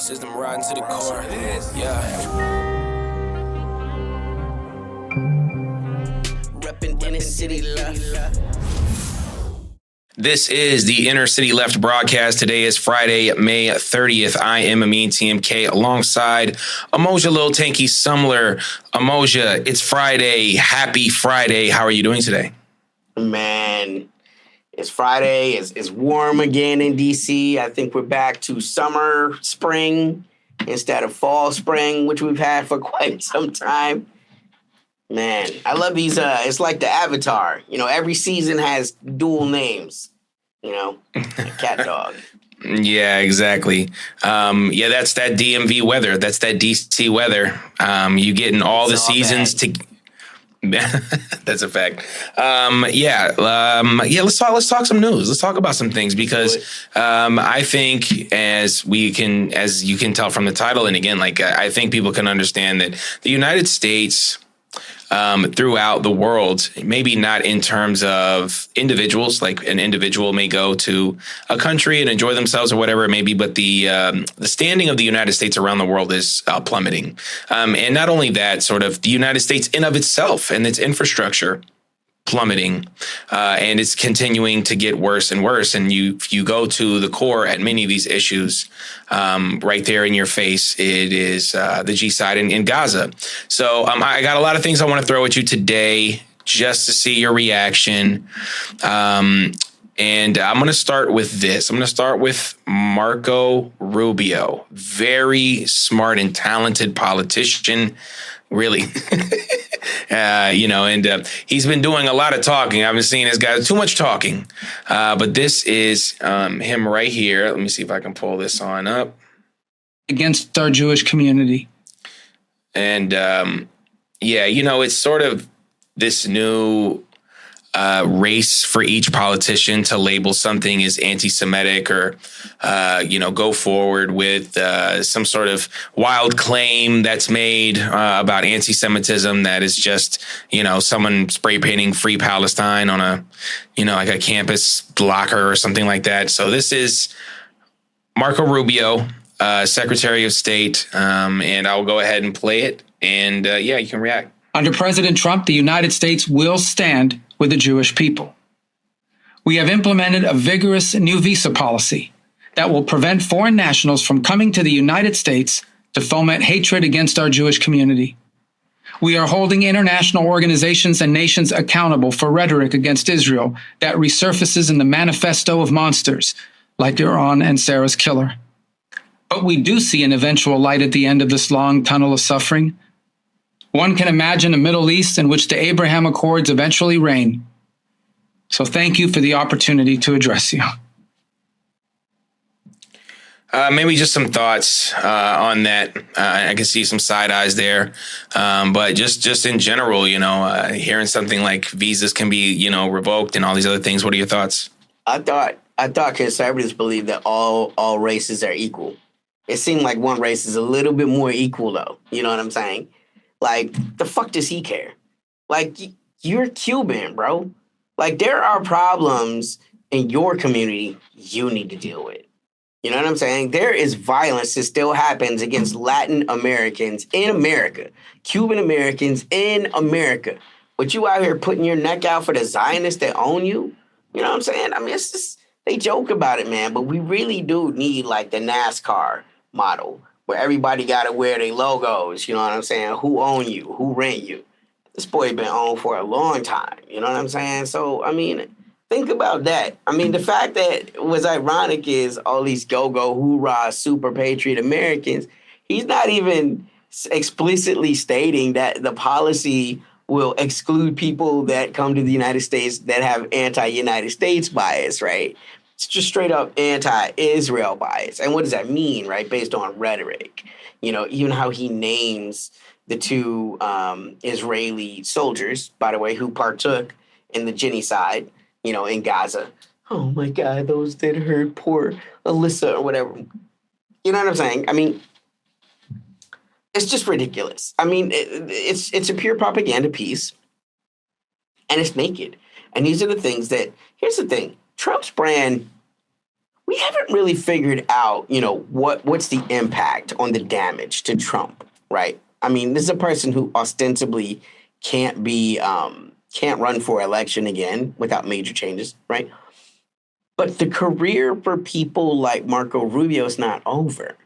System riding to the core. Yeah. Reppin' inner city left. This is the Inner City Left broadcast. Today is Friday, May 30th. I am Amin TMK alongside Amoja Lil Tanky Sumler. Amoja, it's Friday. Happy Friday. How are you doing today? Man, it's Friday. It's warm again in DC. I think we're back to summer, spring instead of fall, spring, which we've had for quite some time. Man, I love these. It's like the Avatar. You know, every season has dual names. You know, like cat dog. Yeah, exactly. That's that DMV weather. That's that DC weather. You getting all the seasons to. That's a fact. Let's talk some news. Let's talk about some things because I think as you can tell from the title, and again, I think people can understand that the United States throughout the world, maybe not in terms of individuals, like an individual may go to a country and enjoy themselves or whatever it may be, but the standing of the United States around the world is plummeting. And not only that, sort of the United States in of itself and its infrastructure plummeting, and it's continuing to get worse and worse. And you go to the core at many of these issues, right there in your face, it is the G side in Gaza. So I got a lot of things I want to throw at you today just to see your reaction. And I'm going to start with this. I'm going to start with Marco Rubio, very smart and talented politician. Really, he's been doing a lot of talking. I've been seeing this guy too much talking, but this is him right here. Let me see if I can pull this on up. Against our Jewish community. And it's sort of this new race for each politician to label something as anti-Semitic or, go forward with some sort of wild claim that's made about anti-Semitism that is just, someone spray painting Free Palestine on a campus blocker or something like that. So this is Marco Rubio, Secretary of State, and I'll go ahead and play it. And you can react. Under President Trump, the United States will stand with the Jewish people. We have implemented a vigorous new visa policy that will prevent foreign nationals from coming to the United States to foment hatred against our Jewish community. We are holding international organizations and nations accountable for rhetoric against Israel that resurfaces in the manifesto of monsters like Iran and Sarah's killer. But we do see an eventual light at the end of this long tunnel of suffering. One can imagine a Middle East in which the Abraham Accords eventually reign. So thank you for the opportunity to address you. Maybe just some thoughts on that. I can see some side eyes there, but just in general, hearing something like visas can be, revoked and all these other things. What are your thoughts? I thought conservatives believe that all races are equal. It seemed like one race is a little bit more equal, though. You know what I'm saying? Like, the fuck does he care? Like, you're Cuban, bro. Like, there are problems in your community you need to deal with. You know what I'm saying? There is violence that still happens against Latin Americans in America, Cuban Americans in America. But you out here putting your neck out for the Zionists that own you? You know what I'm saying? I mean, it's just, they joke about it, man. But we really do need, like, the NASCAR model, where everybody got to wear their logos, you know what I'm saying? Who own you? Who rent you? This boy been on for a long time, you know what I'm saying? So, I mean, think about that. I mean, the fact that what's ironic is all these go-go, hoorah, super patriot Americans, he's not even explicitly stating that the policy will exclude people that come to the United States that have anti-United States bias, right? It's just straight up anti-Israel bias. And what does that mean, right? Based on rhetoric. Even how he names the two Israeli soldiers, by the way, who partook in the genocide, in Gaza. Oh, my God, those that hurt poor Alyssa or whatever. You know what I'm saying? I mean, it's just ridiculous. I mean, it's a pure propaganda piece, and it's naked. And these are the things that, here's the thing. Trump's brand we haven't really figured out, what's the impact on the damage to Trump, right? I mean, this is a person who ostensibly can't run for election again without major changes, right? But the career for people like Marco Rubio is not over.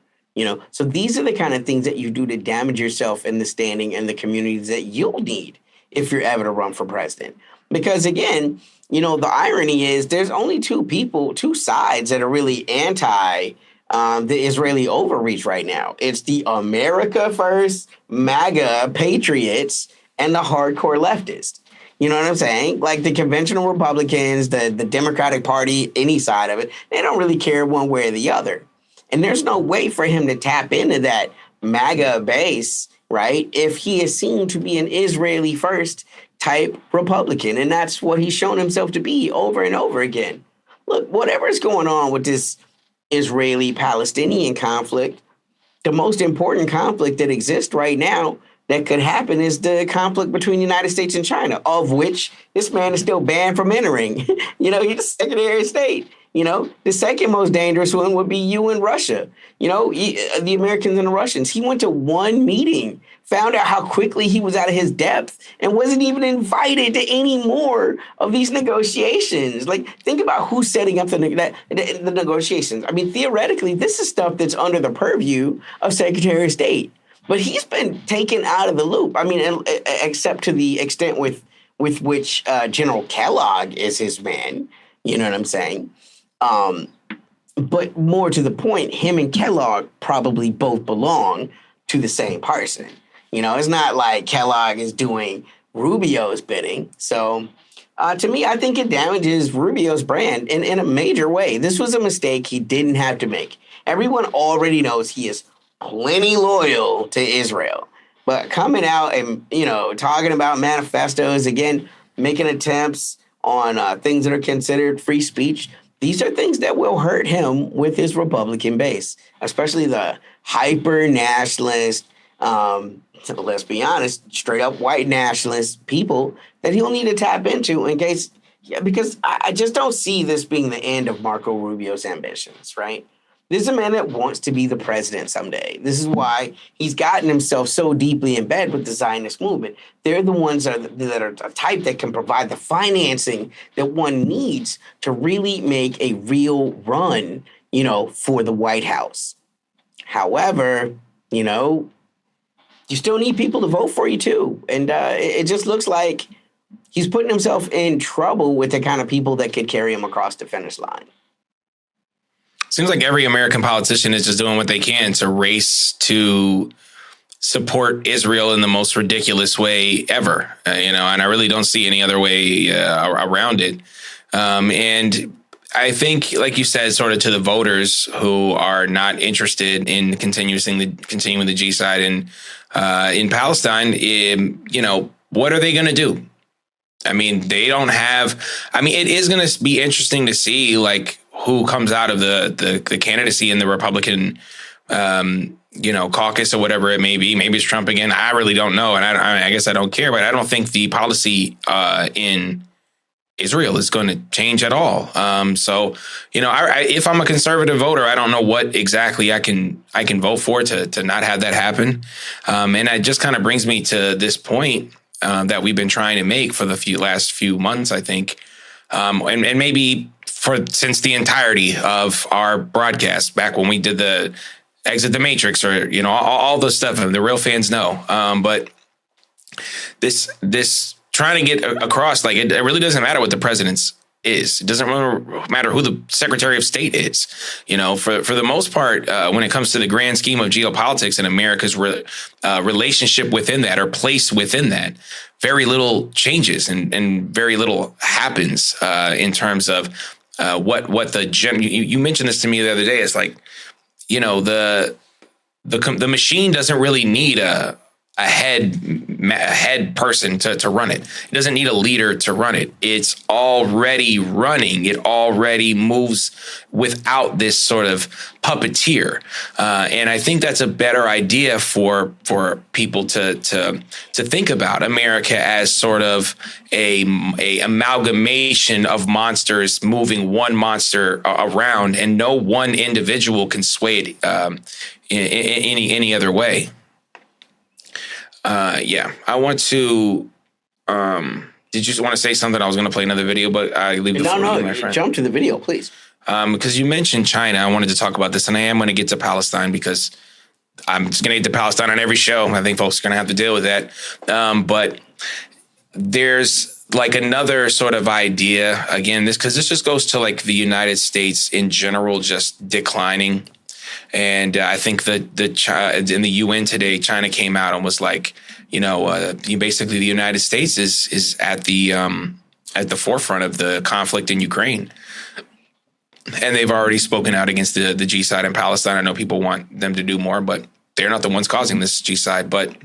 So these are the kind of things that you do to damage yourself in the standing and the communities that you'll need if you're ever to run for president. Because again, the irony is there's only two sides that are really anti the Israeli overreach right now. It's the America First, MAGA patriots, and the hardcore leftists. You know what I'm saying? Like the conventional Republicans, the Democratic Party, any side of it, they don't really care one way or the other. And there's no way for him to tap into that MAGA base, right, if he is seen to be an Israeli first type Republican. And that's what he's shown himself to be over and over again. Look, whatever's going on with this Israeli-Palestinian conflict, the most important conflict that exists right now that could happen is the conflict between the United States and China, of which this man is still banned from entering. He's the Secretary of State. The second most dangerous one would be you and Russia. The Americans and the Russians. He went to one meeting, found out how quickly he was out of his depth, and wasn't even invited to any more of these negotiations. Like, think about who's setting up the negotiations. I mean, theoretically, this is stuff that's under the purview of Secretary of State. But he's been taken out of the loop. I mean, except to the extent with which General Kellogg is his man. You know what I'm saying? But more to the point, him and Kellogg probably both belong to the same person. It's not like Kellogg is doing Rubio's bidding. So to me, I think it damages Rubio's brand in a major way. This was a mistake he didn't have to make. Everyone already knows he is plenty loyal to Israel. But coming out and, talking about manifestos, again, making attempts on things that are considered free speech, these are things that will hurt him with his Republican base, especially the hyper-nationalist, let's be honest, straight-up white nationalist people that he'll need to tap into because I just don't see this being the end of Marco Rubio's ambitions, right? This is a man that wants to be the president someday. This is why he's gotten himself so deeply in bed with the Zionist movement. They're the ones that are a type that can provide the financing that one needs to really make a real run, for the White House. However, you still need people to vote for you too. And it just looks like he's putting himself in trouble with the kind of people that could carry him across the finish line. Seems like every American politician is just doing what they can to race to support Israel in the most ridiculous way ever, and I really don't see any other way around it. And I think, like you said, sort of to the voters who are not interested in continuing the G side in Palestine, what are they going to do? I mean, they don't have. I mean, it is going to be interesting to see who comes out of the candidacy in the Republican, caucus or whatever it may be. Maybe it's Trump again. I really don't know. And I guess I don't care, but I don't think the policy in Israel is going to change at all. So, if I'm a conservative voter, I don't know what exactly I can vote for to not have that happen. And it just kind of brings me to this point that we've been trying to make for the last few months, I think. And maybe since the entirety of our broadcast back when we did the Exit the Matrix or, all the stuff the real fans know. But this trying to get across, it really doesn't matter what the president's is. It doesn't really matter who the Secretary of State is. For the most part, when it comes to the grand scheme of geopolitics and America's relationship within that or place within that, very little changes and very little happens in terms of what you mentioned this to me the other day. It's like, the machine doesn't really need a head person to run it. It doesn't need a leader to run it. It's already running. It already moves without this sort of puppeteer. And I think that's a better idea for people to think about America as sort of a amalgamation of monsters moving one monster around, and no one individual can sway it in any other way. I want to. Did you want to say something? I was going to play another video, but I leave it for you, my friend. Jump to the video, please. Because you mentioned China, I wanted to talk about this, and I am going to get to Palestine because I'm just going to get to Palestine on every show. I think folks are going to have to deal with that. But there's like another sort of idea again, because this just goes to like the United States in general just declining. And I think that in the UN today, China came out and was like, basically the United States is at the forefront of the conflict in Ukraine. And they've already spoken out against the G-side in Palestine. I know people want them to do more, but they're not the ones causing this G-side. But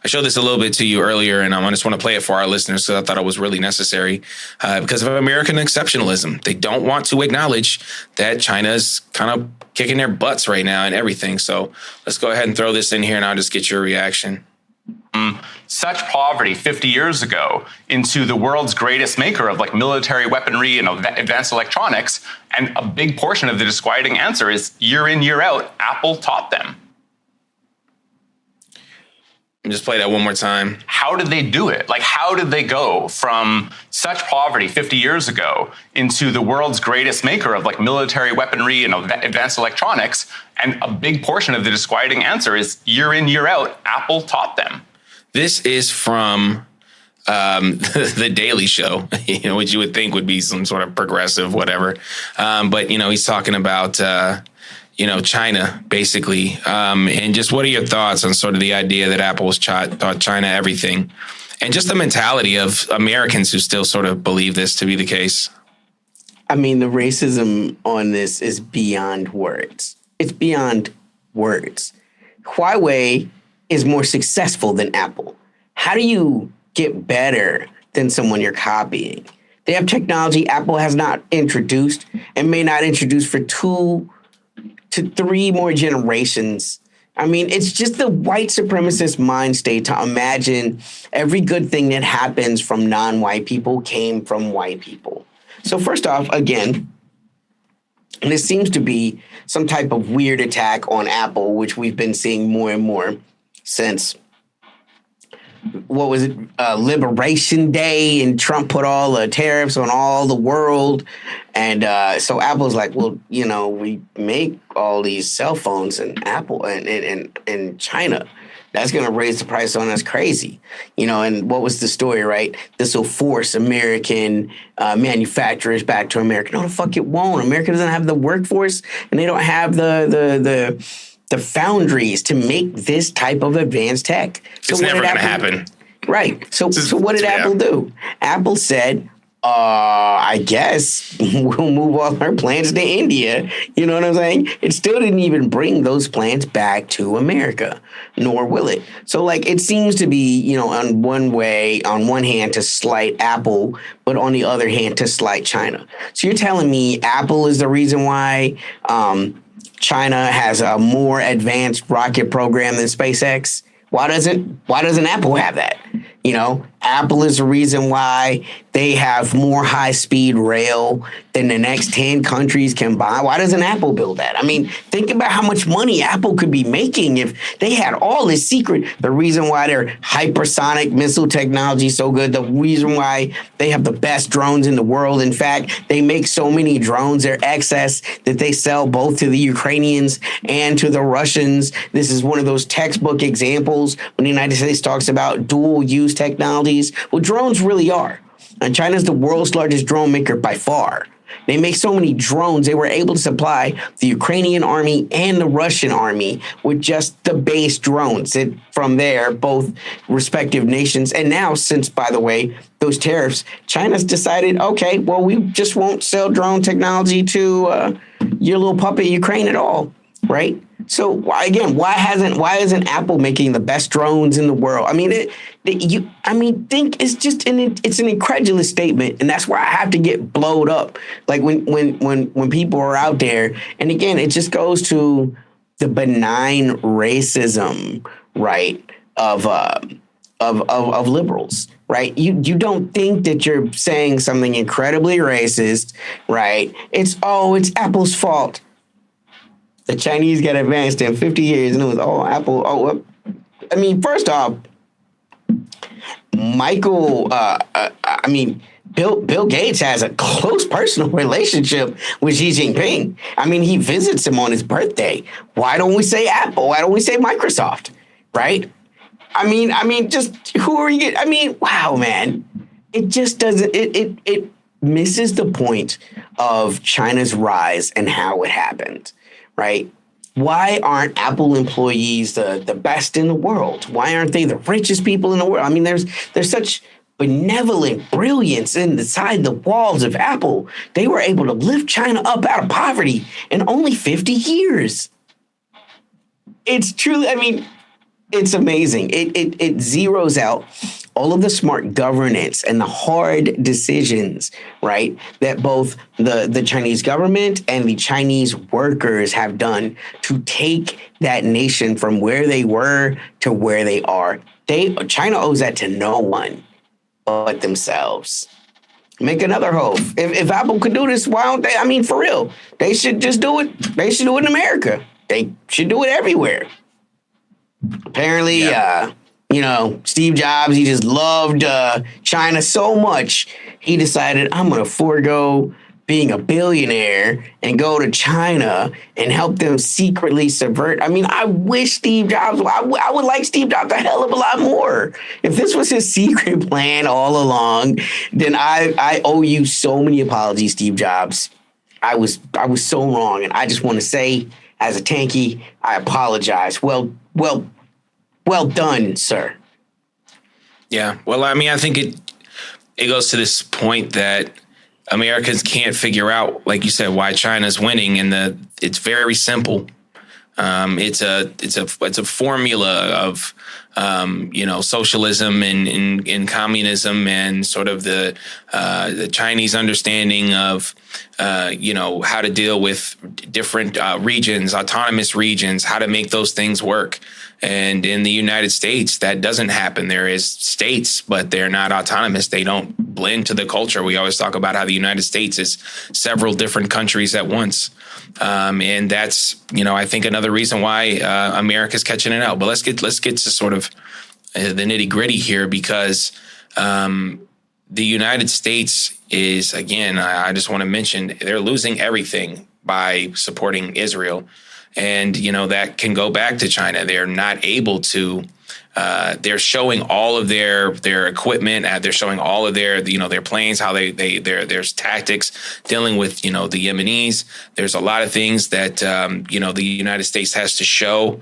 I showed this a little bit to you earlier, and I just want to play it for our listeners because I thought it was really necessary because of American exceptionalism. They don't want to acknowledge that China's kind of kicking their butts right now and everything. So let's go ahead and throw this in here, and I'll just get your reaction. Such poverty 50 years ago into the world's greatest maker of like military weaponry and advanced electronics. And a big portion of the disquieting answer is year in, year out, Apple taught them. Just play that one more time. How did they do it? Like, how did they go from such poverty 50 years ago into the world's greatest maker of like military weaponry and advanced electronics? And a big portion of the disquieting answer is year in, year out, Apple taught them. This is from the Daily Show, which you would think would be some sort of progressive, whatever. But, he's talking about, China, basically. And just what are your thoughts on sort of the idea that Apple was taught China everything? And just the mentality of Americans who still sort of believe this to be the case? I mean, the racism on this is beyond words. It's beyond words. Huawei is more successful than Apple. How do you get better than someone you're copying? They have technology Apple has not introduced and may not introduce for 2 to 3 more generations. I mean, it's just the white supremacist mind state to imagine every good thing that happens from non-white people came from white people. So first off, again, this seems to be some type of weird attack on Apple, which we've been seeing more and more since, what was it, Liberation Day, and Trump put all the tariffs on all the world. And so Apple's like, well, we make all these cell phones in Apple and in China. That's going to raise the price on us crazy. And what was the story, right? This will force American manufacturers back to America. No, the fuck it won't. America doesn't have the workforce, and they don't have the foundries to make this type of advanced tech. So it's never going to happen. Right. So what did Apple do? Apple said, I guess we'll move all our plants to India. You know what I'm saying? It still didn't even bring those plants back to America, nor will it. So it seems to be, on one hand to slight Apple, but on the other hand to slight China. So you're telling me Apple is the reason why China has a more advanced rocket program than SpaceX? Why doesn't Apple have that? Apple is the reason why they have more high-speed rail than the next 10 countries can buy. Why doesn't Apple build that? I mean, think about how much money Apple could be making if they had all this secret. The reason why their hypersonic missile technology is so good, the reason why they have the best drones in the world. In fact, they make so many drones, they're excess, that they sell both to the Ukrainians and to the Russians. This is one of those textbook examples when the United States talks about dual-use technologies. Well, drones really are. And China's the world's largest drone maker by far. They make so many drones, they were able to supply the Ukrainian army and the Russian army with just the base drones. And from there, both respective nations. And now, since, by the way, those tariffs, China's decided, okay, well, we just won't sell drone technology to your little puppet Ukraine at all, right? So why isn't Apple making the best drones in the world? I mean, think it's an incredulous statement, and that's why I have to get blowed up. Like when people are out there, and again, it just goes to the benign racism, right, of liberals, right? You don't think that you're saying something incredibly racist, right? It's Apple's fault. The Chinese got advanced in 50 years, and it was Apple. I mean, first off, Bill Gates has a close personal relationship with Xi Jinping. I mean, he visits him on his birthday. Why don't we say Apple? Why don't we say Microsoft? Right? I mean, just who are you? I mean, wow, man. It just doesn't. It misses the point of China's rise and how it happened. Right? Why aren't Apple employees the best in the world? Why aren't they the richest people in the world? I mean, there's such benevolent brilliance inside the walls of Apple. They were able to lift China up out of poverty in only 50 years. It's truly, I mean, it's amazing. It zeroes out all of the smart governance and the hard decisions, right, that both the Chinese government and the Chinese workers have done to take that nation from where they were to where they are. China owes that to no one but themselves. Make another hope. If Apple could do this, why don't they? I mean, for real, they should just do it. They should do it in America. They should do it everywhere. Apparently, Steve Jobs, he just loved China so much, he decided, I'm going to forego being a billionaire and go to China and help them secretly subvert. I mean, I wish Steve Jobs, I would like Steve Jobs a hell of a lot more. If this was his secret plan all along, then I owe you so many apologies, Steve Jobs. I was so wrong, and I just want to say, as a tanky, I apologize. Well done, sir. Yeah. Well, I mean, I think it goes to this point that Americans can't figure out, like you said, why China's winning, and it's very simple. It's a formula of socialism and communism, and sort of the Chinese understanding of how to deal with different regions, autonomous regions, how to make those things work. And in the United States, that doesn't happen. There is states, but they're not autonomous. They don't blend to the culture. We always talk about how the United States is several different countries at once. And that's, I think another reason why America's catching it out. But let's get to sort of the nitty gritty here, because the United States is, again, I just want to mention, they're losing everything by supporting Israel. And, that can go back to China. They're not able to, they're showing all of their equipment. They're showing all of their planes, how there's tactics dealing with, the Yemenis. There's a lot of things that, the United States has to show,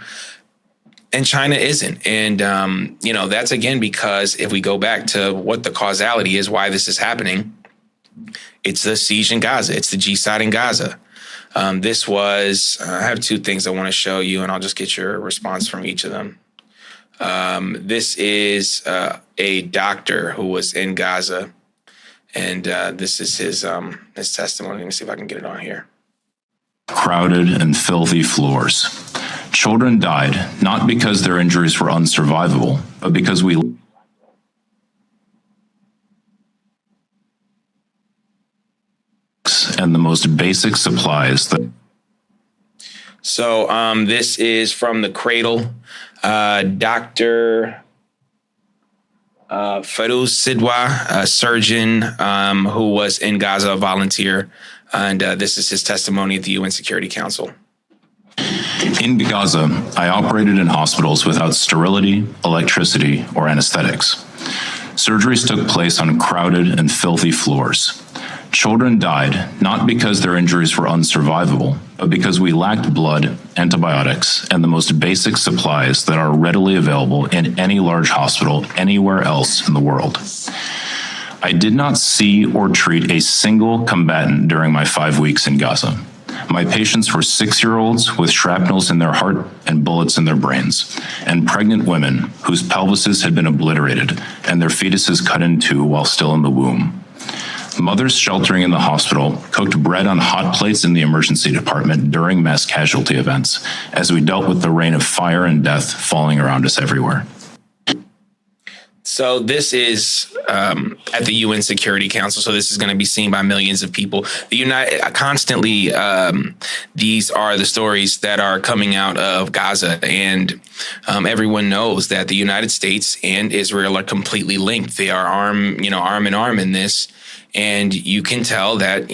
and China isn't. And, that's, again, because if we go back to what the causality is, why this is happening, it's the siege in Gaza. It's the G-side in Gaza. This was, I have two things I want to show you, and I'll just get your response from each of them. This is a doctor who was in Gaza, and this is his testimony. Let me see if I can get it on here. Crowded and filthy floors. Children died, not because their injuries were unsurvivable, but because we and the most basic supplies that. So this is from the Cradle. Dr. Farouz Sidwa, a surgeon who was in Gaza, a volunteer. And this is his testimony at the UN Security Council. In Gaza, I operated in hospitals without sterility, electricity, or anesthetics. Surgeries took place on crowded and filthy floors. Children died, not because their injuries were unsurvivable, but because we lacked blood, antibiotics, and the most basic supplies that are readily available in any large hospital anywhere else in the world. I did not see or treat a single combatant during my 5 weeks in Gaza. My patients were 6-year-olds with shrapnels in their heart and bullets in their brains, and pregnant women whose pelvises had been obliterated and their fetuses cut in two while still in the womb. Mothers sheltering in the hospital cooked bread on hot plates in the emergency department during mass casualty events as we dealt with the rain of fire and death falling around us everywhere. So this is at the UN Security Council. So this is going to be seen by millions of people. Constantly, these are the stories that are coming out of Gaza, and everyone knows that the United States and Israel are completely linked. They are arm in arm in this. And you can tell that,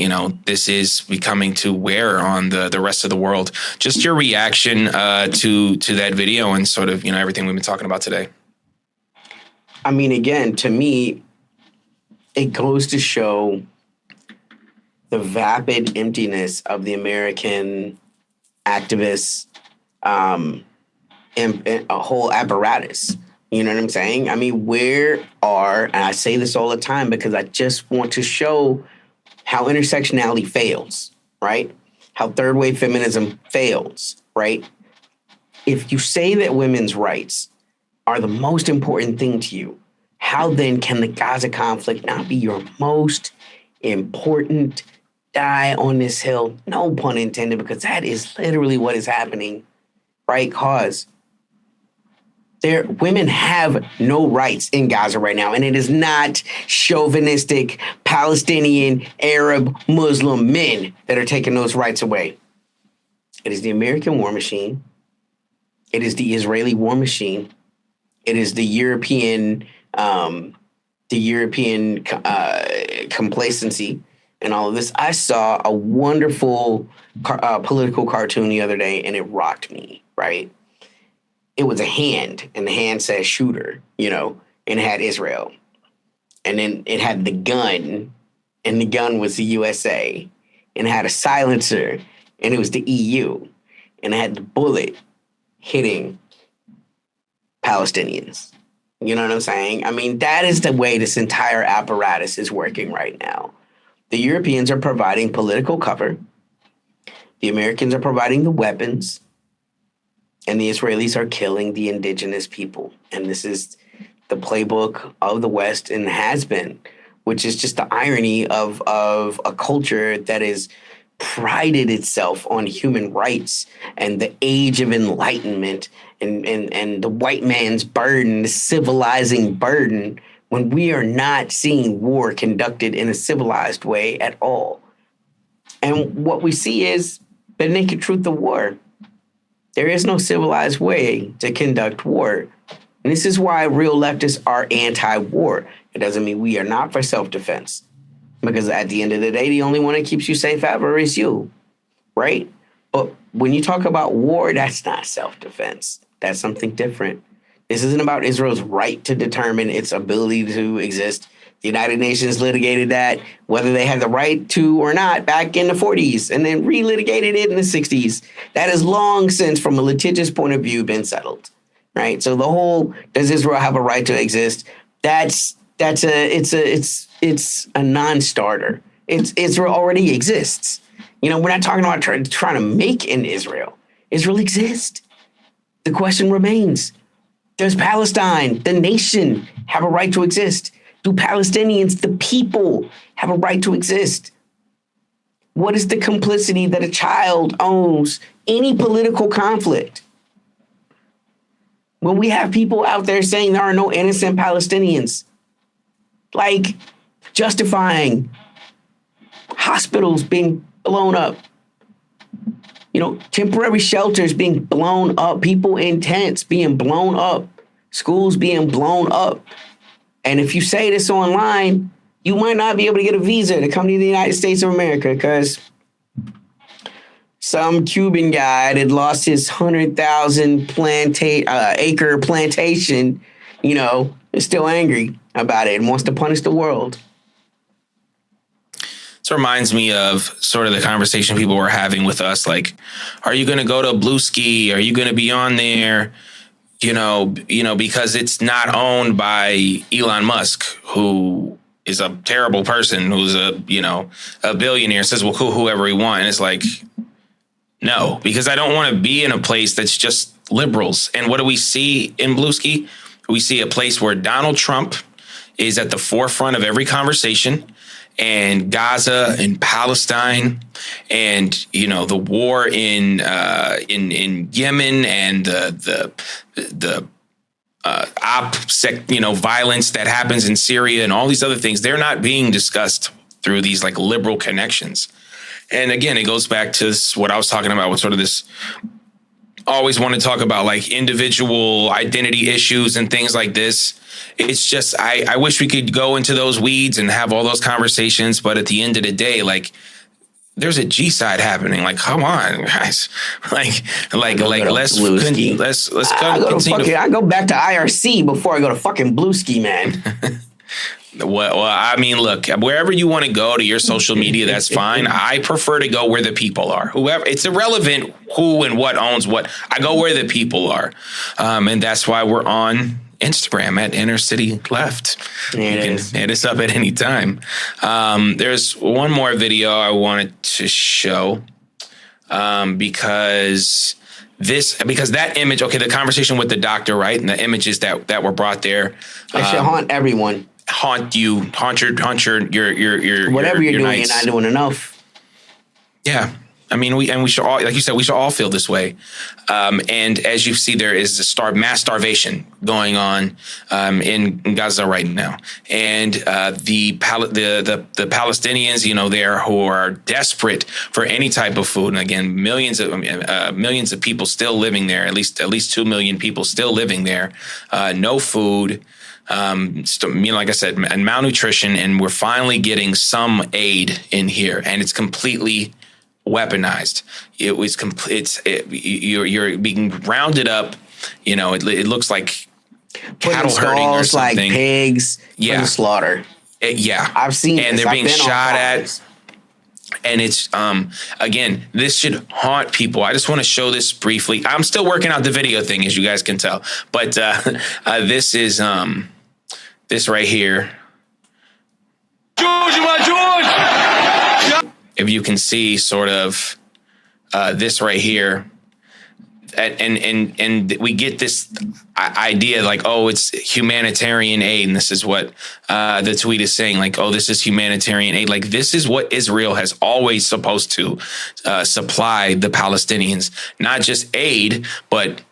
this is becoming to wear on the rest of the world. Just your reaction to that video and sort of, everything we've been talking about today. I mean, again, to me, it goes to show the vapid emptiness of the American activists and a whole apparatus. You know what I'm saying? I mean, and I say this all the time because I just want to show how intersectionality fails, right? How third wave feminism fails, right? If you say that women's rights are the most important thing to you, how then can the Gaza conflict not be your most important die on this hill? No pun intended, because that is literally what is happening, right? Cause women have no rights in Gaza right now, and it is not chauvinistic Palestinian, Arab, Muslim men that are taking those rights away. It is the American war machine. It is the Israeli war machine. It is the European complacency and all of this. I saw a wonderful political cartoon the other day, and it rocked me, right? It was a hand, and the hand said shooter, and it had Israel. And then it had the gun, and the gun was the USA. And it had a silencer, and it was the EU. And it had the bullet hitting Palestinians. You know what I'm saying? I mean, that is the way this entire apparatus is working right now. The Europeans are providing political cover. The Americans are providing the weapons. And the Israelis are killing the indigenous people. And this is the playbook of the West and has been, which is just the irony of a culture that is prided itself on human rights and the age of enlightenment and the white man's burden, the civilizing burden, when we are not seeing war conducted in a civilized way at all. And what we see is the naked truth of war. There is no civilized way to conduct war. And this is why real leftists are anti-war. It doesn't mean we are not for self-defense. Because at the end of the day, the only one that keeps you safe ever is you, right? But when you talk about war, that's not self-defense. That's something different. This isn't about Israel's right to determine its ability to exist. The United Nations litigated that, whether they had the right to or not, back in the 40s, and then relitigated it in the 60s. That has long since, from a litigious point of view, been settled, right? So the whole, does Israel have a right to exist? It's a non-starter. Israel already exists. We're not talking about trying to make an Israel. Israel exists. The question remains, does Palestine, the nation, have a right to exist? Do Palestinians, the people, have a right to exist? What is the complicity that a child owes any political conflict? When we have people out there saying there are no innocent Palestinians, like justifying hospitals being blown up, temporary shelters being blown up, people in tents being blown up, schools being blown up. And if you say this online, you might not be able to get a visa to come to the United States of America because some Cuban guy that lost his 100,000 acre plantation, is still angry about it and wants to punish the world. This reminds me of sort of the conversation people were having with us. Like, are you going to go to Blue Ski? Are you going to be on there? Because it's not owned by Elon Musk, who is a terrible person, who's a billionaire, says, well, cool, whoever he wants. And it's like, No, because I don't want to be in a place that's just liberals. And what do we see in Bluesky? We see a place where Donald Trump is at the forefront of every conversation, and Gaza and Palestine, and the war in Yemen, and the violence that happens in Syria, and all these other things. They're not being discussed through these like liberal connections. And again, it goes back to what I was talking about with sort of this. Always want to talk about like individual identity issues and things like this. It's just, I wish we could go into those weeds and have all those conversations. But at the end of the day, like, there's a G side happening. Like, come on, guys. Let's continue. I go back to IRC before I go to fucking Bluesky, man. Well, I mean, look, wherever you want to go to your social media, that's fine. I prefer to go where the people are. Whoever, it's irrelevant who and what owns what. I go where the people are. And that's why we're on Instagram at Inner City Left. You can hit us up at any time. There's one more video I wanted to show because that image, okay, the conversation with the doctor, right? And the images that were brought there. It should haunt everyone. Haunt your whatever you're doing, you're not doing enough. Yeah. I mean, we should all, like you said, we should all feel this way. And as you see, there is a mass starvation going on in Gaza right now, and the Palestinians, there who are desperate for any type of food. And again, millions of people still living there. At least 2 million people still living there. No food. Like I said, and malnutrition, and we're finally getting some aid in here, and it's completely weaponized. It was you're being rounded up. It looks like cattle herding or something. Like pigs, for the slaughter. I've seen, and they're being shot at. And it's, again, this should haunt people. I just want to show this briefly. I'm still working out the video thing, as you guys can tell. But this is this right here. If you can see sort of this right here. And we get this idea like, oh, it's humanitarian aid. And this is what the tweet is saying, like, oh, this is humanitarian aid. Like, this is what Israel has always supposed to supply the Palestinians, not just aid, but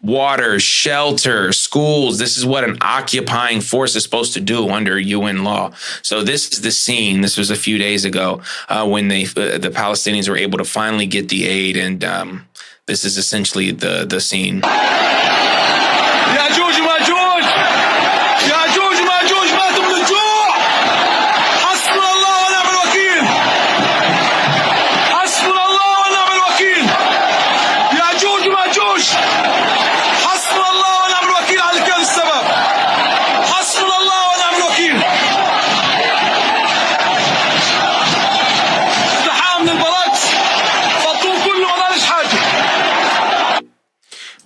water, shelter, schools. This is what an occupying force is supposed to do under UN law. So this is the scene. This was a few days ago when the Palestinians were able to finally get the aid. And this is essentially the scene.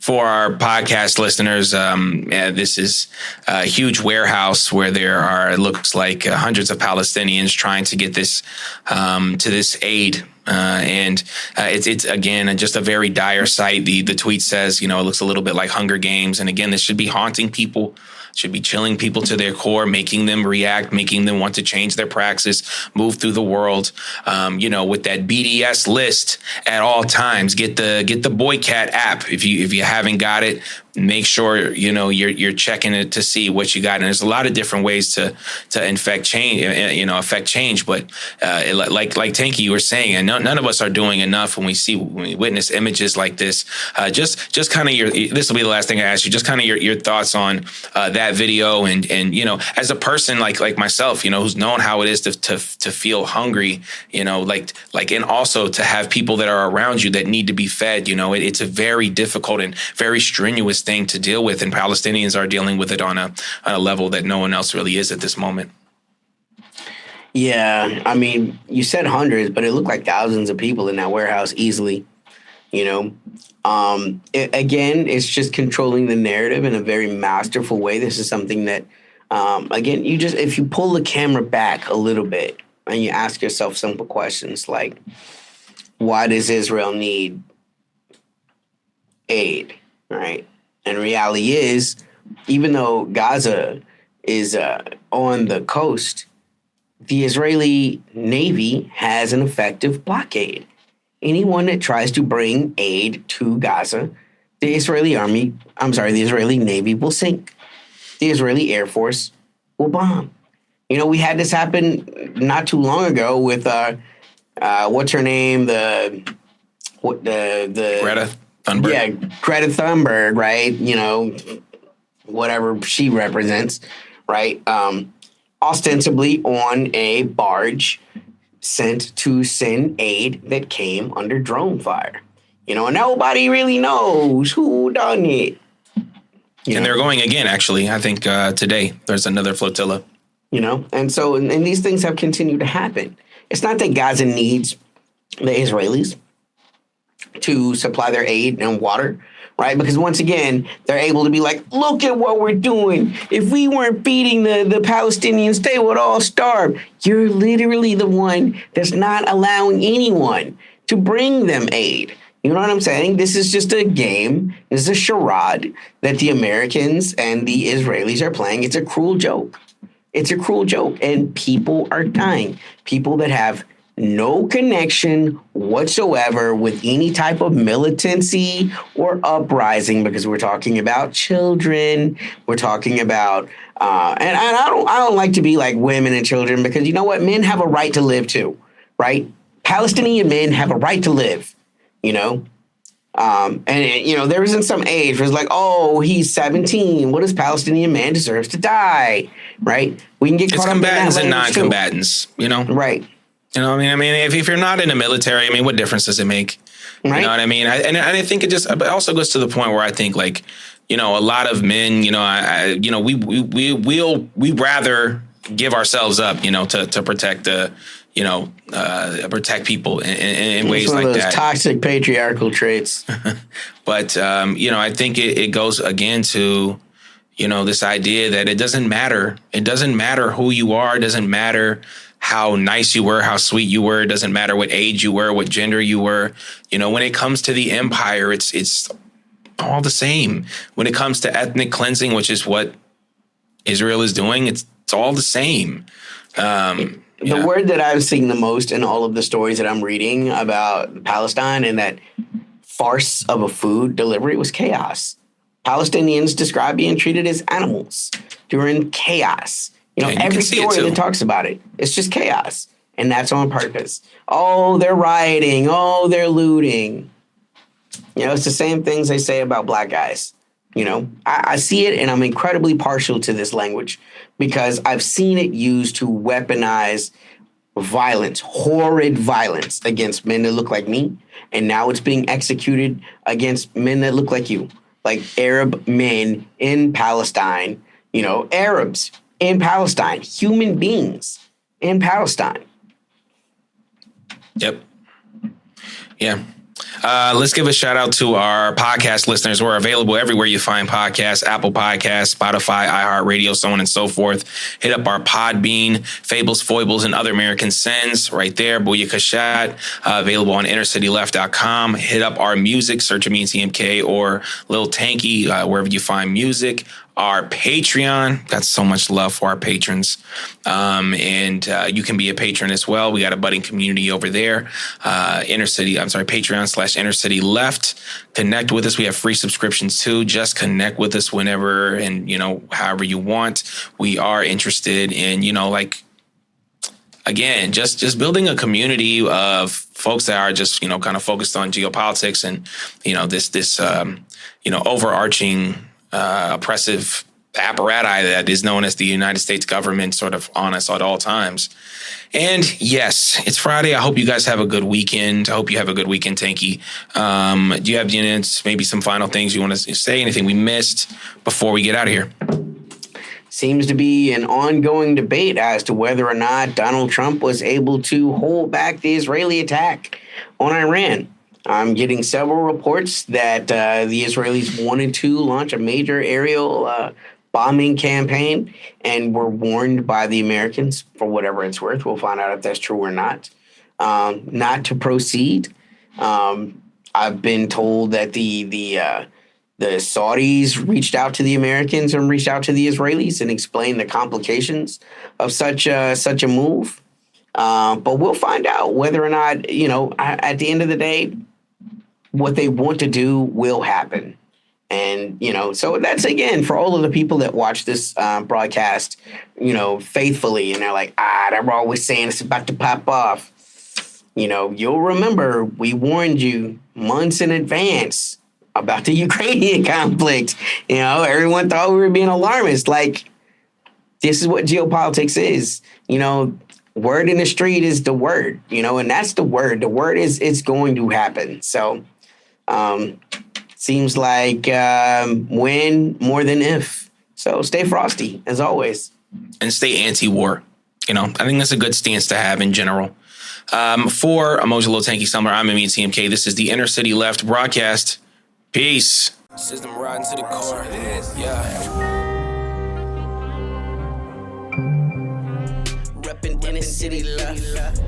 For our podcast listeners, this is a huge warehouse where there are, it looks like, hundreds of Palestinians trying to get this to this aid. And it's again just a very dire sight. The tweet says, it looks a little bit like Hunger Games. And again, this should be haunting people. Should be chilling people to their core, making them react, making them want to change their praxis, move through the world. With that BDS list at all times. Get the Boycat app if you haven't got it. Make sure you're checking it to see what you got. And there's a lot of different ways to affect change. But like Tanky, you were saying, and none of us are doing enough when we witness images like this. Just kind of this will be the last thing I ask you. Just kind of your thoughts on that video, and as a person like myself, who's known how it is to feel hungry, and also to have people that are around you that need to be fed. It's a very difficult and very strenuous thing to deal with, and Palestinians are dealing with it on a level that no one else really is at this moment. Yeah, I mean, you said hundreds, but it looked like thousands of people in that warehouse easily. Again, it's just controlling the narrative in a very masterful way. This is something that, again, if you pull the camera back a little bit and you ask yourself simple questions like, why does Israel need aid, right? And reality is, even though Gaza is on the coast, the Israeli Navy has an effective blockade. Anyone that tries to bring aid to Gaza, the Israeli Navy will sink. The Israeli Air Force will bomb. You know, we had this happen not too long ago with what's her name? The Greta Thunberg. Yeah, Greta Thunberg, right? You know, whatever she represents, right? Ostensibly on a barge sent to send aid that came under drone fire. You know, and nobody really knows who done it. And they're going again, actually. I think today there's another flotilla. You know, and so and these things have continued to happen. It's not that Gaza needs the Israelis to supply their aid and water, right? Because once again, they're able to be like, look at what we're doing. If we weren't feeding the Palestinians, they would all starve. You're literally the one that's not allowing anyone to bring them aid. You know what I'm saying? This is just a game. This is a charade that the Americans and the Israelis are playing. It's a cruel joke. It's a cruel joke. And people are dying. People that have no connection whatsoever with any type of militancy or uprising, because we're talking about children. We're talking about, and I don't like to be like women and children, because you know what? Men have a right to live too, right? Palestinian men have a right to live, you know? And you know, there isn't some age where it's like, oh, he's 17. What does Palestinian man deserves to die, right? We can get caught up in that combatants and language non-combatants, you know? Right. You know, I mean, if you're not in the military, I mean, what difference does it make? Right. You know what I mean? I think it also goes to the point where I think, like, you know, a lot of men, you know, we rather give ourselves up, you know, to protect protect people in ways like that. It's one of those toxic patriarchal traits. But you know, I think it goes again to, you know, this idea that it doesn't matter. It doesn't matter who you are. It doesn't matter how nice you were, how sweet you were. It doesn't matter what age you were, what gender you were. You know, when it comes to the empire, it's all the same. When it comes to ethnic cleansing, which is what Israel is doing, it's all the same. The word that I've seen the most in all of the stories that I'm reading about Palestine and that farce of a food delivery was chaos. Palestinians describe being treated as animals during chaos. You know, every story that talks about it, it's just chaos. And that's on purpose. Oh, they're rioting. Oh, they're looting. You know, it's the same things they say about black guys. You know, I see it, and I'm incredibly partial to this language because I've seen it used to weaponize violence, horrid violence against men that look like me. And now it's being executed against men that look like you, like Arab men in Palestine, you know, Arabs in Palestine, human beings in Palestine. Yep. Yeah. Let's give a shout out to our podcast listeners. We're available everywhere you find podcasts, Apple Podcasts, Spotify, iHeartRadio, so on and so forth. Hit up our Podbean, Fables, Foibles, and Other American Sins right there. Booyah Kashat, available on InnerCityLeft.com. Hit up our music, search Amin CMK or Lil Tanky, wherever you find music. Our Patreon, got so much love for our patrons. And you can be a patron as well. We got a budding community over there. Patreon.com/Inner Left. Connect with us. We have free subscriptions too. Just connect with us whenever and, you know, however you want. We are interested in, you know, like, again, just building a community of folks that are just, you know, kind of focused on geopolitics and, you know, this you know, overarching oppressive apparatus that is known as the United States government sort of on us at all times. And yes, it's Friday. I hope you guys have a good weekend. I hope you have a good weekend, Tanky. Do you have maybe some final things you want to say? Anything we missed before we get out of here? Seems to be an ongoing debate as to whether or not Donald Trump was able to hold back the Israeli attack on Iran. I'm getting several reports that the Israelis wanted to launch a major aerial bombing campaign and were warned by the Americans, for whatever it's worth. We'll find out if that's true or not to proceed. I've been told that the Saudis reached out to the Americans and reached out to the Israelis and explained the complications of such a move. But we'll find out whether or not, at the end of the day, what they want to do will happen. And, so that's, again, for all of the people that watch this broadcast, faithfully, and they're like, they're always saying it's about to pop off. You'll remember we warned you months in advance about the Ukrainian conflict. Everyone thought we were being alarmist. Like, this is what geopolitics is. Word in the street is the word, and that's the word. The word is it's going to happen. So seems like when more than if. So stay frosty, as always. And stay anti-war. I think that's a good stance to have in general. For Emoji Little Tanky Summer, I'm Amin TMK. This is the Inner City Left broadcast. Peace. System riding to the core. Yeah. Reppin' Inner City Left.